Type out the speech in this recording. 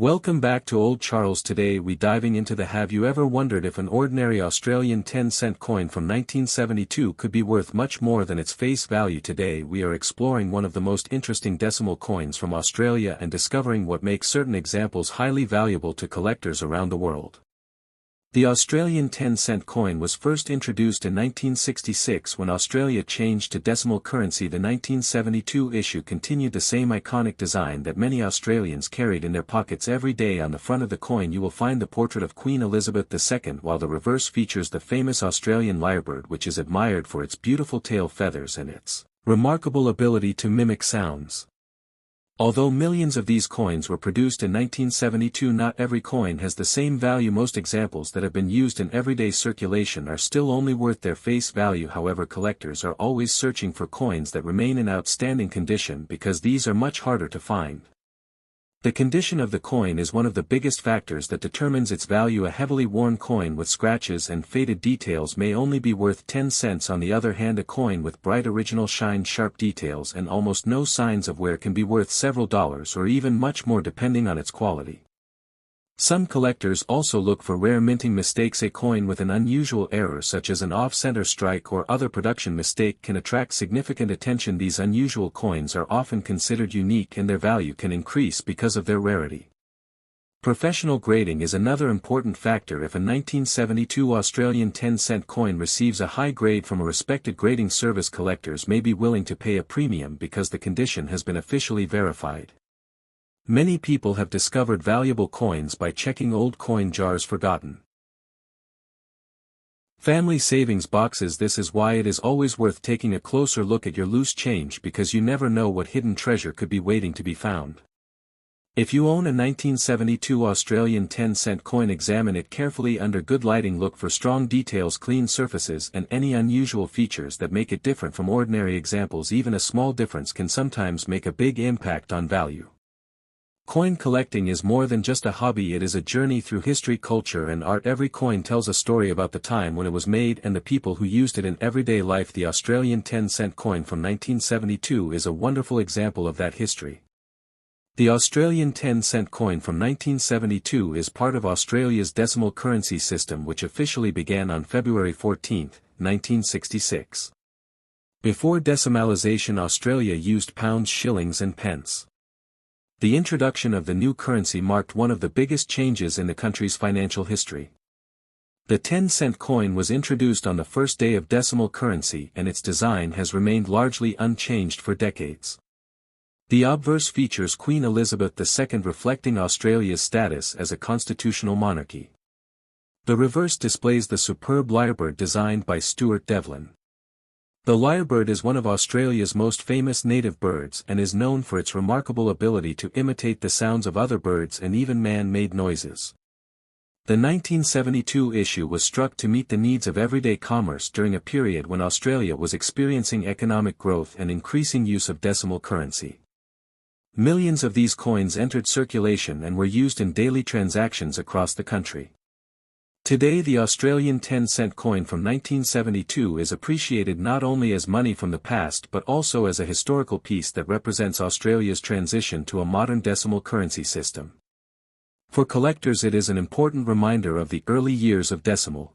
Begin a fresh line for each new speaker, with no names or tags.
Welcome back to Old Charles. Today we diving into the have you ever wondered if an ordinary Australian 10-cent coin from 1972 could be worth much more than its face value. Today we are exploring one of the most interesting decimal coins from Australia and discovering what makes certain examples highly valuable to collectors around the world. The Australian 10-cent coin was first introduced in 1966 when Australia changed to decimal currency. The 1972 issue continued the same iconic design that many Australians carried in their pockets every day. On the front of the coin you will find the portrait of Queen Elizabeth II, while the reverse features the famous Australian lyrebird, which is admired for its beautiful tail feathers and its remarkable ability to mimic sounds. Although millions of these coins were produced in 1972, not every coin has the same value. Most examples that have been used in everyday circulation are still only worth their face value. However, collectors are always searching for coins that remain in outstanding condition because these are much harder to find. The condition of the coin is one of the biggest factors that determines its value. A heavily worn coin with scratches and faded details may only be worth 10 cents. On the other hand, a coin with bright original shine, sharp details and almost no signs of wear can be worth several dollars or even much more depending on its quality. Some collectors also look for rare minting mistakes. A coin with an unusual error such as an off-center strike or other production mistake can attract significant attention. These unusual coins are often considered unique and their value can increase because of their rarity. Professional grading is another important factor. If a 1972 Australian 10-cent coin receives a high grade from a respected grading service, collectors may be willing to pay a premium because the condition has been officially verified. Many people have discovered valuable coins by checking old coin jars forgotten. Family savings boxes. This is why it is always worth taking a closer look at your loose change, because you never know what hidden treasure could be waiting to be found. If you own a 1972 Australian 10-cent coin, examine it carefully under good lighting. Look for strong details, clean surfaces and any unusual features that make it different from ordinary examples. Even a small difference can sometimes make a big impact on value. Coin collecting is more than just a hobby, it is a journey through history, culture and art. Every coin tells a story about the time when it was made and the people who used it in everyday life. The Australian 10-cent coin from 1972 is a wonderful example of that history. The Australian 10-cent coin from 1972 is part of Australia's decimal currency system, which officially began on February 14, 1966. Before decimalisation, Australia used pounds, shillings and pence. The introduction of the new currency marked one of the biggest changes in the country's financial history. The 10-cent coin was introduced on the first day of decimal currency and its design has remained largely unchanged for decades. The obverse features Queen Elizabeth II, reflecting Australia's status as a constitutional monarchy. The reverse displays the superb lyrebird designed by Stuart Devlin. The lyrebird is one of Australia's most famous native birds and is known for its remarkable ability to imitate the sounds of other birds and even man-made noises. The 1972 issue was struck to meet the needs of everyday commerce during a period when Australia was experiencing economic growth and increasing use of decimal currency. Millions of these coins entered circulation and were used in daily transactions across the country. Today, the Australian 10-cent coin from 1972 is appreciated not only as money from the past but also as a historical piece that represents Australia's transition to a modern decimal currency system. For collectors, it is an important reminder of the early years of decimal